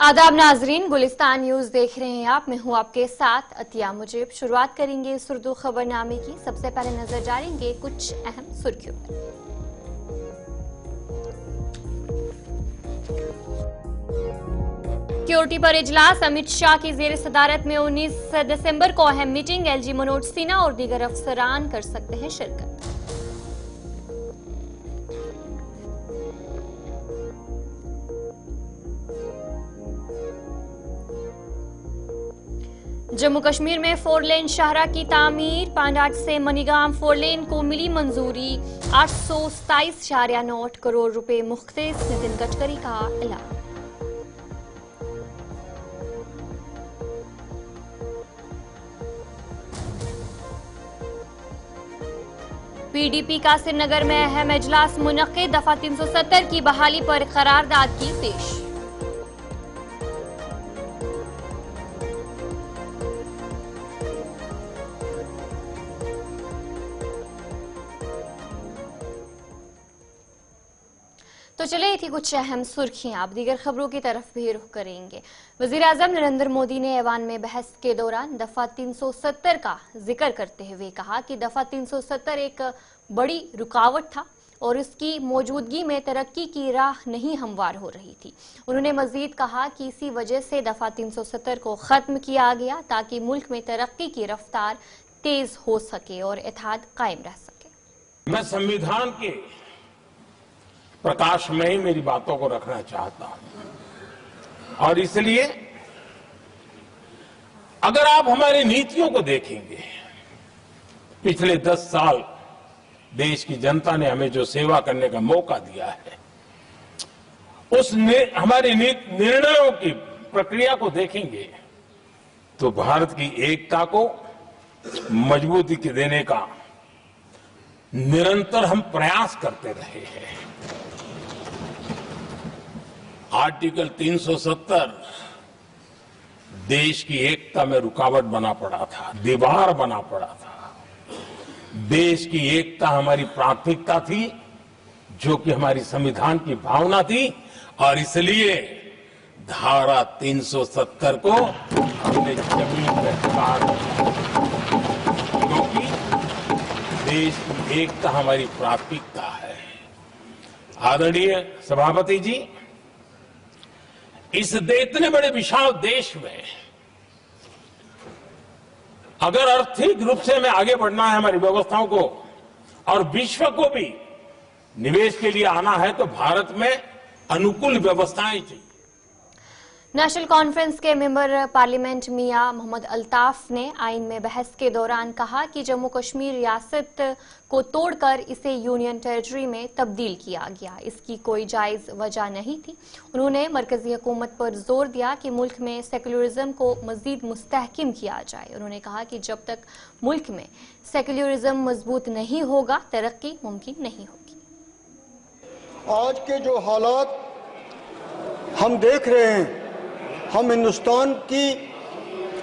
आदाब नाजरीन, गुलिस्तान न्यूज देख रहे हैं आप। मैं हूं आपके साथ अतिया मुजीब। शुरुआत करेंगे इस उर्दू खबरनामे की। सबसे पहले नजर डालेंगे कुछ अहम सुर्खियों पर। सिक्योरिटी पर इजलास, अमित शाह की जेर सदारत में 19 दिसंबर को अहम मीटिंग। एलजी मनोज सिन्हा और दीगर अफसरान कर सकते हैं शिरकत। जम्मू कश्मीर में 4 लेन शाहरा की तामीर। पांडाट से मनीगाम 4 लेन को मिली मंजूरी। 827.9 करोड़ रुपए मुख्तस। नितिन गडकरी का ऐलान। पीडीपी का श्रीनगर में अहम इजलास मुनक्किद। दफा 370 की बहाली पर करारदाद की पेश। तो चले थी कुछ अहम सुर्खियां। अब दीगर खबरों की तरफ भी रुख करेंगे। वजीर-ए-आजम नरेंद्र मोदी ने ऐवान में बहस के दौरान दफा 370 का जिक्र करते हुए कहा कि दफा 370 एक बड़ी रुकावट था और इसकी मौजूदगी में तरक्की की राह नहीं हमवार हो रही थी। उन्होंने मजीद कहा कि इसी वजह से दफा 370 को खत्म किया गया ताकि मुल्क में तरक्की की रफ्तार तेज हो सके और इत्तेहाद कायम रह सके। मैं संविधान के प्रकाश में ही मेरी बातों को रखना चाहता हूं और इसलिए अगर आप हमारी नीतियों को देखेंगे, पिछले 10 साल देश की जनता ने हमें जो सेवा करने का मौका दिया है, हमारे निर्णयों की प्रक्रिया को देखेंगे तो भारत की एकता को मजबूती देने का निरंतर हम प्रयास करते रहे हैं। आर्टिकल 370 देश की एकता में रुकावट बना पड़ा था, दीवार बना पड़ा था। देश की एकता हमारी प्राथमिकता थी, जो कि हमारी संविधान की भावना थी और इसलिए धारा 370 को हमने जमीन पर उतार दिया, क्योंकि देश की एकता हमारी प्राथमिकता है। आदरणीय सभापति जी, इस इतने बड़े विशाल देश में अगर आर्थिक रूप से हमें आगे बढ़ना है, हमारी व्यवस्थाओं को और विश्व को भी निवेश के लिए आना है, तो भारत में अनुकूल व्यवस्थाएं चाहिए। नेशनल कॉन्फ्रेंस के मेंबर पार्लियामेंट मियां मोहम्मद अल्ताफ ने आइन में बहस के दौरान कहा कि जम्मू कश्मीर रियासत को तोड़कर इसे यूनियन टेरिटरी में तब्दील किया गया, इसकी कोई जायज वजह नहीं थी। उन्होंने मरकजी हुकूमत पर जोर दिया कि मुल्क में सेक्युलरिज्म को मजीद मुस्तहकिम किया जाए। उन्होंने कहा कि जब तक मुल्क में सेक्युलरिज्म मजबूत नहीं होगा, तरक्की मुमकिन नहीं होगी। आज के जो हालात हम देख रहे हैं, हम हिंदुस्तान की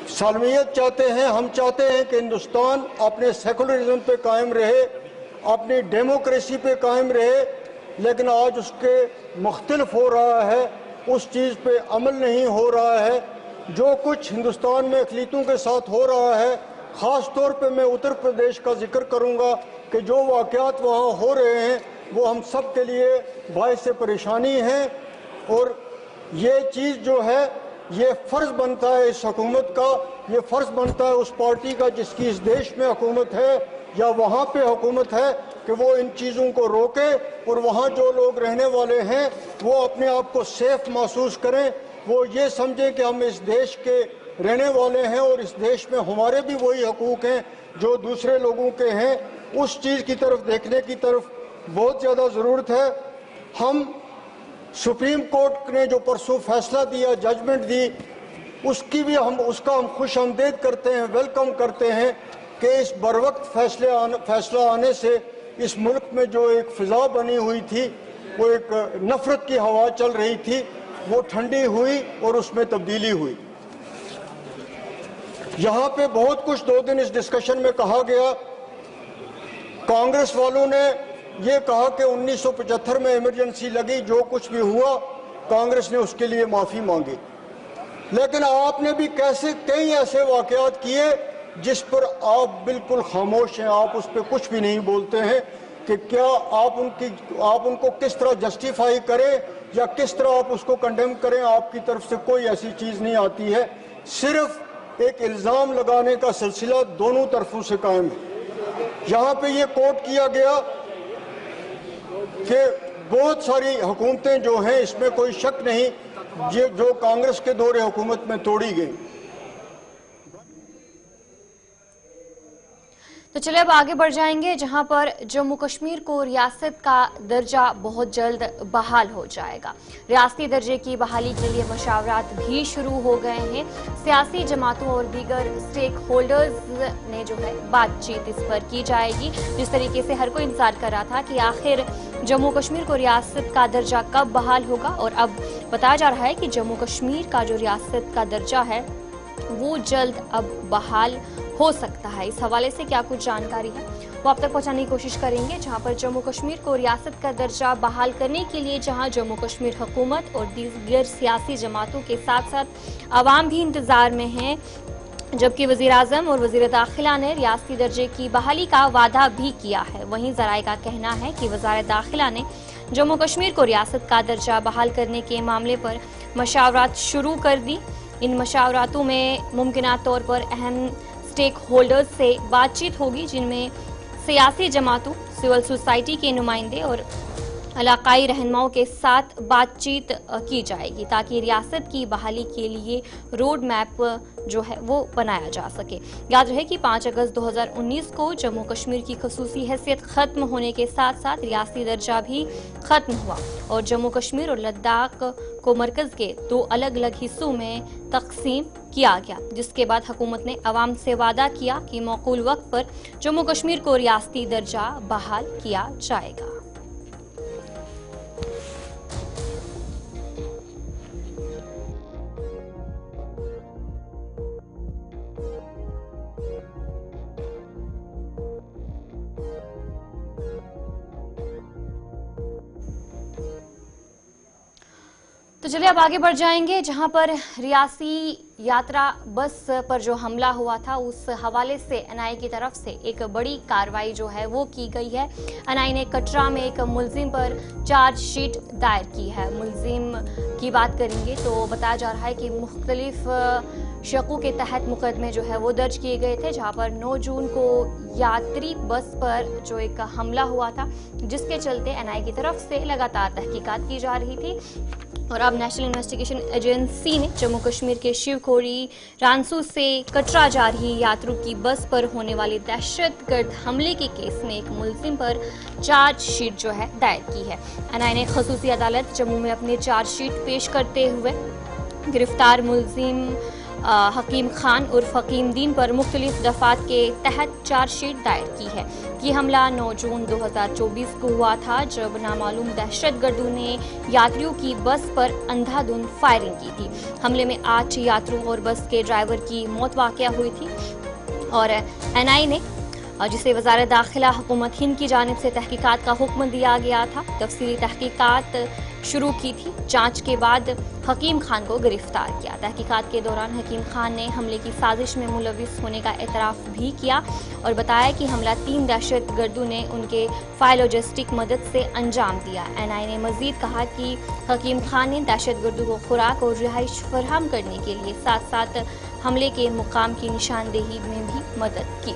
सालमियत चाहते हैं। हम चाहते हैं कि हिंदुस्तान अपने सेकुलरिज्म पे कायम रहे, अपनी डेमोक्रेसी पे कायम रहे, लेकिन आज उसके मुख्तलिफ हो रहा है, उस चीज़ पे अमल नहीं हो रहा है। जो कुछ हिंदुस्तान में अक़लीतों के साथ हो रहा है, ख़ास तौर पे मैं उत्तर प्रदेश का जिक्र करूँगा कि जो वाक़यात वहाँ हो रहे हैं वो हम सब के लिए बाइस परेशानी है। और ये चीज़ जो है, ये फ़र्ज़ बनता है इस हुकूमत का, ये फ़र्ज़ बनता है उस पार्टी का जिसकी इस देश में हुकूमत है या वहाँ पे हुकूमत है, कि वो इन चीज़ों को रोके और वहाँ जो लोग रहने वाले हैं वो अपने आप को सेफ महसूस करें। वो ये समझें कि हम इस देश के रहने वाले हैं और इस देश में हमारे भी वही हकूक़ हैं जो दूसरे लोगों के हैं। उस चीज़ की तरफ देखने की तरफ बहुत ज़्यादा ज़रूरत है। हम सुप्रीम कोर्ट ने जो परसों फैसला दिया, जजमेंट दी, उसका हम खुश आमदेद करते हैं, वेलकम करते हैं कि इस बरवक्त फैसला आने से इस मुल्क में जो एक फ़िज़ा बनी हुई थी, वो एक नफ़रत की हवा चल रही थी, वो ठंडी हुई और उसमें तब्दीली हुई। यहाँ पे बहुत कुछ 2 दिन इस डिस्कशन में कहा गया। कांग्रेस वालों ने ये कहा कि 1975 में इमरजेंसी लगी, जो कुछ भी हुआ कांग्रेस ने उसके लिए माफ़ी मांगी। लेकिन आपने भी कैसे कई ऐसे वाकयात किए जिस पर आप बिल्कुल खामोश हैं, आप उस पर कुछ भी नहीं बोलते हैं कि क्या आप उनको किस तरह जस्टिफाई करें या किस तरह आप उसको कंडेम करें। आपकी तरफ से कोई ऐसी चीज नहीं आती है, सिर्फ एक इल्जाम लगाने का सिलसिला दोनों तरफों से कायम है। यहाँ पे ये कोट किया गया कि बहुत सारी हुकूमतें जो हैं, इसमें कोई शक नहीं, ये जो कांग्रेस के दौरे हुकूमत में तोड़ी गई। तो चलिए अब आगे बढ़ जाएंगे, जहां पर जम्मू कश्मीर को रियासत का दर्जा बहुत जल्द बहाल हो जाएगा। रियासती दर्जे की बहाली के लिए मशावरात भी शुरू हो गए हैं। सियासी जमातों और दीगर स्टेक होल्डर्स ने जो है बातचीत इस पर की जाएगी। जिस तरीके से हर कोई इंतजार कर रहा था कि आखिर जम्मू कश्मीर को रियासत का दर्जा कब बहाल होगा, और अब बताया जा रहा है कि जम्मू कश्मीर का जो रियासत का दर्जा है वो जल्द अब बहाल हो सकता है। इस हवाले से क्या कुछ जानकारी है वो आप तक पहुंचाने की कोशिश करेंगे। जहां पर जम्मू कश्मीर को रियासत का दर्जा बहाल करने के लिए जहां जम्मू कश्मीर हुकूमत और दीगर सियासी जमातों के साथ साथ आवाम भी इंतजार में हैं, जबकि वजीर आजम और वजीर दाखिला ने रियासती दर्जे की बहाली का वादा भी किया है। वहीं जराए का कहना है कि वजारत दाखिला ने जम्मू कश्मीर को रियासत का दर्जा बहाल करने के मामले पर मशावरात शुरू कर दी। इन मशावरातों में मुमकिन तौर पर अहम स्टेक होल्डर्स से बातचीत होगी, जिनमें सियासी जमातों, सिविल सोसाइटी के नुमाइंदे और इलाकाई रहनुमाओं के साथ बातचीत की जाएगी ताकि रियासत की बहाली के लिए रोड मैप जो है वो बनाया जा सके। याद रहे कि 5 अगस्त 2019 को जम्मू कश्मीर की खसूसी हैसियत खत्म होने के साथ साथ रियासती दर्जा भी खत्म हुआ और जम्मू कश्मीर और लद्दाख को मरकज के 2 अलग अलग हिस्सों में तकसीम किया गया, जिसके बाद हुकूमत ने अवाम से वादा किया कि मौकूल वक्त पर जम्मू कश्मीर को रियासती दर्जा बहाल किया जाएगा। तो चलिए अब आगे बढ़ जाएंगे, जहां पर रियासी यात्रा बस पर जो हमला हुआ था उस हवाले से एनआईए की तरफ से एक बड़ी कार्रवाई जो है वो की गई है। एनआईए ने कटरा में एक मुलजिम पर चार्जशीट दायर की है। मुलजिम की बात करेंगे तो बताया जा रहा है कि मुख्तलिफ शकों के तहत मुकदमे जो है वो दर्ज किए गए थे, जहां पर 9 जून को यात्री बस पर जो एक हमला हुआ था, जिसके चलते एनआईए की तरफ से लगातार तहकीकात की जा रही थी। और अब नेशनल इन्वेस्टिगेशन एजेंसी ने जम्मू कश्मीर के शिवखोड़ी रानसू से कटरा जा रही यात्रियों की बस पर होने वाले दहशतगर्द हमले के केस में एक मुलजिम पर चार्जशीट जो है दायर की है। एनआईए ने खसूसी अदालत जम्मू में अपनी चार्जशीट पेश करते हुए गिरफ्तार मुलजिम हकीम खान उर्फ हकीम दीन पर मुख्तलिफ दफात के तहत चार्जशीट दायर की है। ये हमला 9 जून 2024 को हुआ था, जब नामालूम दहशतगर्दों ने यात्रियों की बस पर अंधाधुंध फायरिंग की थी। हमले में 8 यात्रियों और बस के ड्राइवर की मौत वाक़या हुई थी और एनआईए ने जिसे वजारत दाखिला हुकूमत हिंद की जानिब से तहकीकात का हुक्म दिया गया था, तफसीली तहकीकात शुरू की थी। जांच के बाद हकीम खान को गिरफ्तार किया। तहकीकात के दौरान हकीम खान ने हमले की साजिश में मुलविस होने का एतराफ़ भी किया और बताया कि हमला 3 दहशतगर्दों ने उनके फाइलोजिस्टिक मदद से अंजाम दिया। एनआईए ने मजीद कहा कि हकीम खान ने दहशतगर्दों को खुराक और रिहाइश फराहम करने के लिए साथ साथ हमले के मुकाम की निशानदेही में भी मदद की।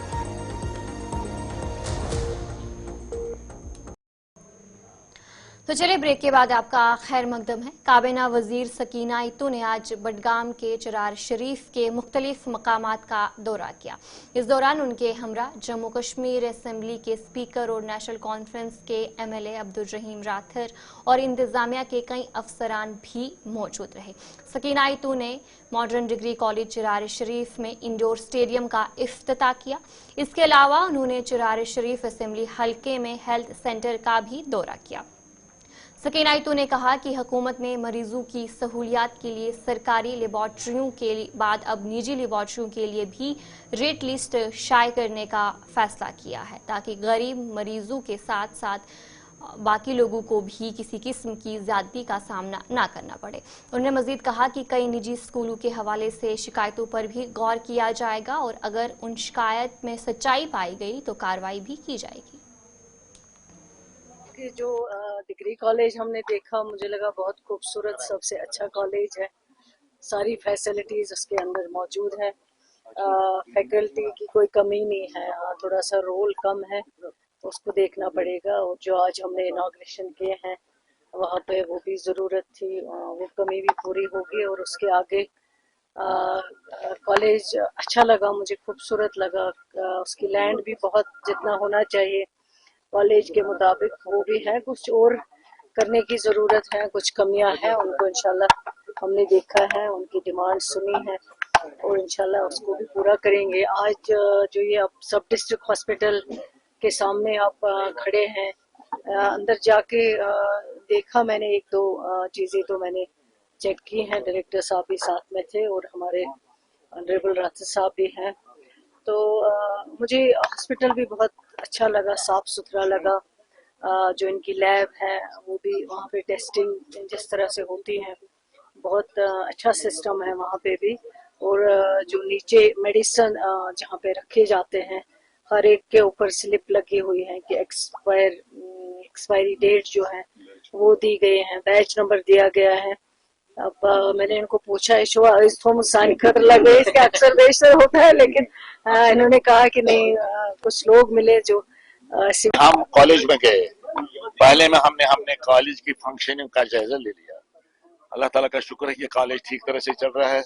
तो चलिए ब्रेक के बाद आपका खैर मकदम है। काबीना वजीर सकीना इत्तू ने आज बडगाम के चरार शरीफ के मुख्तलिफ मकामात का दौरा किया। इस दौरान उनके हमरा जम्मू कश्मीर असेंबली के स्पीकर और नेशनल कॉन्फ्रेंस के एमएलए अब्दुल रहीम राथर और इंतजामिया के कई अफसरान भी मौजूद रहे। सकीना इत्तू ने मॉडर्न डिग्री कॉलेज चरार शरीफ में इंडोर स्टेडियम का इफ्तिताह किया। इसके अलावा उन्होंने चरार शरीफ असेंबली हल्के में हेल्थ सेंटर का भी दौरा किया। सकीना इत्तू ने कहा कि हुकूमत ने मरीजों की सहूलियात के लिए सरकारी लेबॉर्ट्रियों के बाद अब निजी लेबॉर्ट्रियों के लिए भी रेट लिस्ट शाये करने का फैसला किया है, ताकि गरीब मरीजों के साथ साथ बाकी लोगों को भी किसी किस्म की ज्यादती का सामना ना करना पड़े। उन्होंने मजीद कहा कि कई निजी स्कूलों के हवाले से शिकायतों पर भी गौर किया जाएगा और अगर उन शिकायत में सच्चाई पाई गई तो कार्रवाई भी की जाएगी। कि जो डिग्री कॉलेज हमने देखा, मुझे लगा बहुत खूबसूरत, सबसे अच्छा कॉलेज है। सारी फैसिलिटीज उसके अंदर मौजूद है। फैकल्टी की कोई कमी नहीं है। थोड़ा सा रोल कम है तो उसको देखना पड़ेगा। और जो आज हमने इनॉग्रेशन किए हैं वहाँ पे वो भी ज़रूरत थी, वो कमी भी पूरी होगी। और उसके आगे कॉलेज अच्छा लगा मुझे, खूबसूरत लगा। उसकी लैंड भी बहुत जितना होना चाहिए कॉलेज के मुताबिक वो भी है। कुछ और करने की ज़रूरत है, कुछ कमियां हैं, उनको इंशाल्लाह हमने देखा है, उनकी डिमांड सुनी है और इंशाल्लाह उसको भी पूरा करेंगे। आज जो ये अब सब डिस्ट्रिक्ट हॉस्पिटल के सामने आप खड़े हैं, अंदर जाके देखा मैंने, एक दो चीज़ें तो मैंने चेक की हैं। डायरेक्टर साहब भी साथ में थे और हमारे ऑनरेबल राशिद साहब भी हैं। तो मुझे हॉस्पिटल भी बहुत अच्छा लगा, साफ सुथरा लगा। जो इनकी लैब है वो भी, वहाँ पे टेस्टिंग जिस तरह से होती है बहुत अच्छा सिस्टम है वहाँ पे भी। और जो नीचे मेडिसिन जहाँ पे रखे जाते हैं, हर एक के ऊपर स्लिप लगी हुई है कि एक्सपायरी डेट जो है वो दी गई है, बैच नंबर दिया गया है। अब मैंने इनको पूछा इसको साइन कर लगे, इसका अक्सर बेशतर होता है, लेकिन इन्होंने कहा कि नहीं, कुछ लोग मिले जो हम कॉलेज में गए। पहले में हमने कॉलेज की फंक्शनिंग का जायजा ले लिया। अल्लाह ताला का शुक्र है कि कॉलेज ठीक तरह से चल रहा है।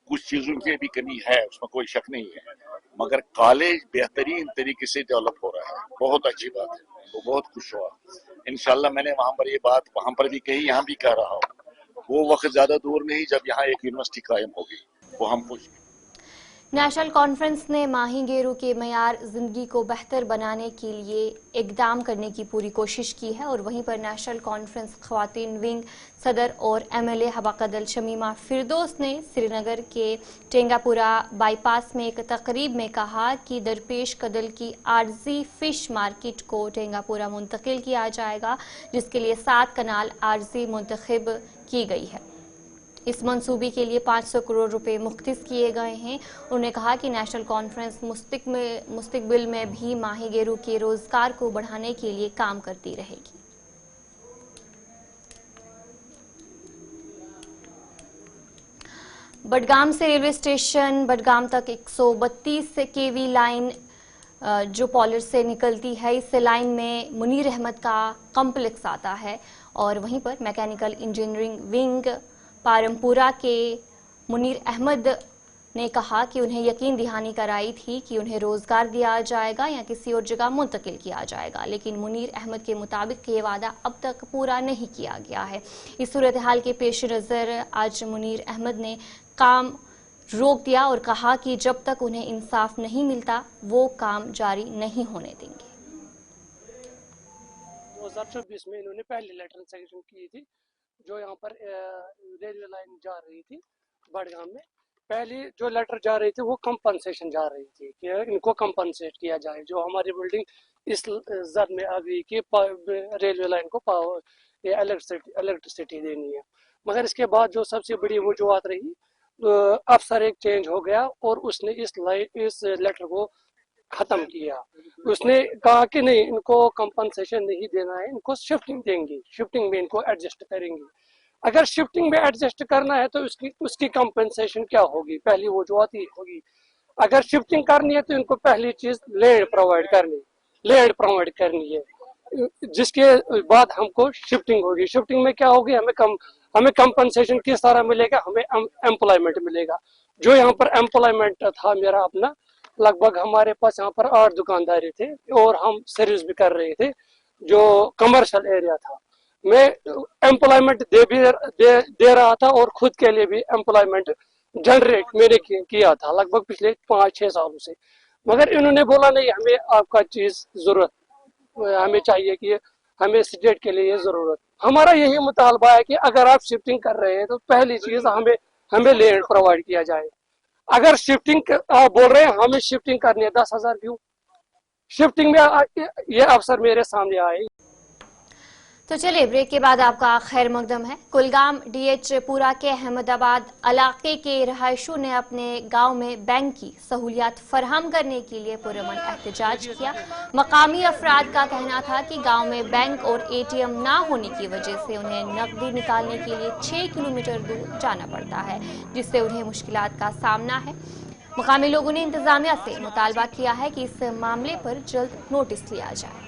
कुछ चीजों की भी कमी है, उसमें कोई शक नहीं है, मगर कॉलेज बेहतरीन तरीके से डेवलप हो रहा है। बहुत अच्छी बात है, वो बहुत खुश हुआ। इंशाल्लाह मैंने वहां पर ये बात वहां पर भी कही, यहाँ भी कह रहा हूँ। वो वक्त ज्यादा दूर नहीं जब यहाँ एक यूनिवर्सिटी कायम होगी, वो हम खुश। नेशनल कॉन्फ्रेंस ने माही गेरू के मयार जिंदगी को बेहतर बनाने के लिए इकदाम करने की पूरी कोशिश की है और वहीं पर नेशनल कॉन्फ्रेंस ख्वातीन विंग सदर और एमएलए हबाकदल शमीमा फिरदौस ने श्रीनगर के टेंगापुरा बाईपास में एक तकरीब में कहा कि दरपेश कदल की आर्जी फिश मार्केट को टेंगापुरा मुंतकिल किया जाएगा, जिसके लिए 7 कनाल आर्जी मुंतखब की गई है। इस मंसूबे के लिए 500 करोड़ रुपए मुख्तिस किए गए हैं। उन्होंने कहा कि नेशनल कॉन्फ्रेंस मुस्तकबिल में भी माही गेरू के रोजगार को बढ़ाने के लिए काम करती रहेगी। बडगाम से रेलवे स्टेशन बडगाम तक 132 केवी लाइन जो पॉलर से निकलती है, इस लाइन में मुनीर अहमद का कॉम्प्लेक्स आता है और वहीं पर मैकेनिकल इंजीनियरिंग विंग पारमपुरा के मुनीर अहमद ने कहा कि उन्हें यकीन दहानी कराई थी कि उन्हें रोजगार दिया जाएगा या किसी और जगह मुंतकिल किया जाएगा, लेकिन मुनीर अहमद के मुताबिक ये वादा अब तक पूरा नहीं किया गया है। इस सूरत हाल के पेश नज़र आज मुनीर अहमद ने काम रोक दिया और कहा कि जब तक उन्हें इंसाफ नहीं मिलता वो काम जारी नहीं होने देंगे। 2024 में इन्होंने पहली लेटर सेक्शन की थी, जो यहाँ पर रेलवे लाइन जा रही थी बडगाम में। पहली जो लेटर जा रही थी वो कंपनसेशन जा रही थी कि इनको कंपनसेट किया जाए। जो हमारी बिल्डिंग इस जद में आ गई कि रेलवे लाइन को पावर इलेक्ट्रिसिटी देनी है, मगर इसके बाद जो सबसे बड़ी वजूहत रही, अफसर एक चेंज हो गया और उसने इस लेटर को खत्म किया। उसने कहा कि नहीं, इनको कंपनसेशन नहीं देना है, इनको शिफ्टिंग देंगे, शिफ्टिंग में इनको एडजस्ट करेंगे। अगर शिफ्टिंग में एडजस्ट करना है तो उसकी कंपनसेशन क्या होगी? पहली वजूहत ही होगी। अगर शिफ्टिंग करनी है तो इनको पहली चीज लैंड प्रोवाइड करनी है, जिसके बाद हमको शिफ्टिंग होगी। शिफ्टिंग में क्या होगी? हमें कंपनसेशन किस तरह मिलेगा? हमें एम्प्लॉयमेंट मिलेगा। जो यहाँ पर एम्प्लॉयमेंट था मेरा अपना, लगभग हमारे पास यहाँ पर 8 दुकानदारी थे और हम सर्विस भी कर रहे थे, जो कमर्शियल एरिया था। मैं एम्प्लॉयमेंट दे रहा था और खुद के लिए भी एम्प्लॉयमेंट जनरेट मैंने किया था लगभग पिछले 5-6 सालों से। मगर इन्होंने बोला नहीं, हमें आपका चीज जरूरत, हमें चाहिए कि हमें स्टेट के लिए जरूरत। हमारा यही मुतालबा है कि अगर आप शिफ्टिंग कर रहे हैं तो पहली चीज हमें लैंड प्रोवाइड किया जाए। अगर शिफ्टिंग आप बोल रहे हैं हमें शिफ्टिंग करनी है 10,000 क्यों? शिफ्टिंग में ये अफसर मेरे सामने आए। तो चलिए ब्रेक के बाद आपका खैर मकदम है। कुलगाम डीएच पुरा के अहमदाबाद इलाके के रहायशों ने अपने गांव में बैंक की सहूलियात फराहम करने के लिए पुरअमन एहतजाज किया। मकामी अफराद का कहना था कि गांव में बैंक और एटीएम ना होने की वजह से उन्हें नकदी निकालने के लिए 6 किलोमीटर दूर जाना पड़ता है, जिससे उन्हें मुश्किलात का सामना है। मकामी लोगों ने इंतजामिया से मुतालबा किया है कि इस मामले पर जल्द नोटिस लिया जाए।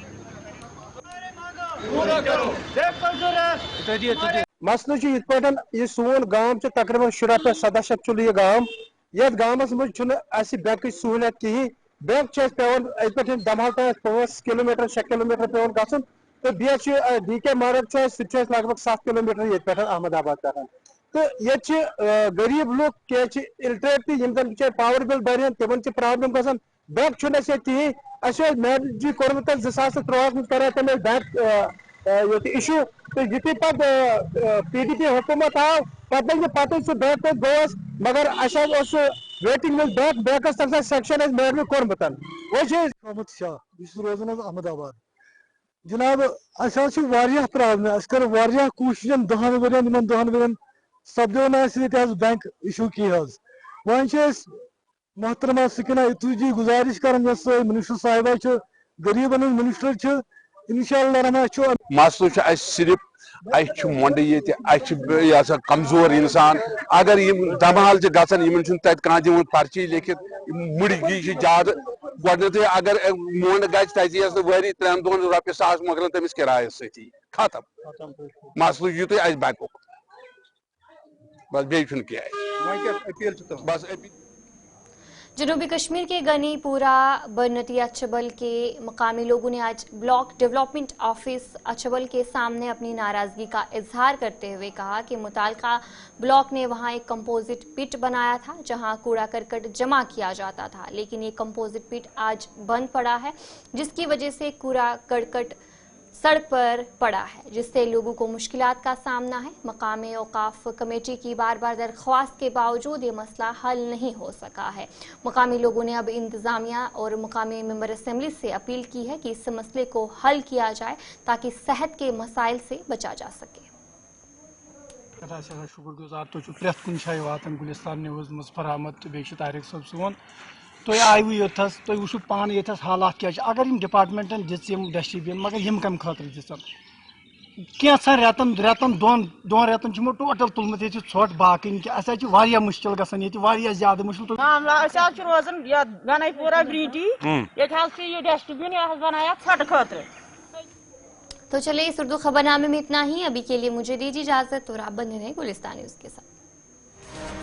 मसल यह सोन गांव तकरीबन 70 पे 70 चुल यह गांव ये गाँवस मज बैंक सहूलियत कहें। बैंक पे दमहल 5 किलोमीटर 6 किलोमीटर पे गन तो DK मार्ग लगभग 7 किलोमीटर ये पे अहमदाबाद पे तो ये गरीब लोग क्या इलटरेट तम पावर बिल भर तिम प्रॉब्लम ग बैंक कहें मैनेजी कोर्मुत 2013 मज कर तम बैंक इशू तो युति पे PDP हुकूमत आव पे सह बैंक गोस मगर वेटिंग लिस्ट बैंकस तक सेक्शन मैडमी कोर्मुत वो शाह रोजान अहमदाबाद जनाब प्रॉब्लम कर कोशिश 10 वन सपदो ना बैंक इशू की वन मोहतरमा सकीना तुझी गुजारिश कर मिनिस्टर साहिबा गरीबन मिनिस्टर इंशाअल्लाह मसल सिर्फ मोंड ये कमजोर इंसान अगर दमहाल गन तह पर्ची लिखित मुड़ी ज्यादा गो अगर मोंड गई वरी 3 दोहन रॉपिस 100 मोकल तमिस किराय सती खत्म मसल युत बैंक बस बे बस जनूबी कश्मीर के गनीपुरा बनती अचबल के मकामी लोगों ने आज ब्लॉक डेवलपमेंट ऑफिस अचबल के सामने अपनी नाराजगी का इजहार करते हुए कहा कि मुताल्लिका ब्लॉक ने वहां एक कंपोजिट पिट बनाया था जहां कूड़ा करकट जमा किया जाता था, लेकिन ये कंपोजिट पिट आज बंद पड़ा है, जिसकी वजह से कूड़ा करकट सड़क पर पड़ा है, जिससे लोगों को मुश्किलात का सामना है। मकामी औकाफ कमेटी की बार बार दरख्वास्त के बावजूद ये मसला हल नहीं हो सका है। मकामी लोगों ने अब इंतजामिया और मकामी मेंबर असेंबली से अपील की है कि इस मसले को हल किया जाए ताकि सेहत के मसाइल से बचा जा सके। शुक्रगुजार तो प्रेथ कुन जाए वातान गुलिस्तान न्यूज़ मज फरहमत तो बेश तारिक सब सोन तो आयु योथस तो वो पान ये हालात क्या अगर इन डिपार्टमेंटन दिम डस्टबिन मगर यम कम खतर दिसन कैंसन रेतन रेतन दोन रेतन टोटल तुलमुत ये ोट बाकी मुश्किल गया ज्यादा मुश्किल रोजान गनीपुरा ब्रीटी ये डस्टबिन बनाया ोट खतर। तो चलिए इस उर्दू खबरनामे में इतना ही। अभी के लिए मुझे दीजिए इजाजत और आप बने रहे गुलिस्तान न्यूज़ के साथ।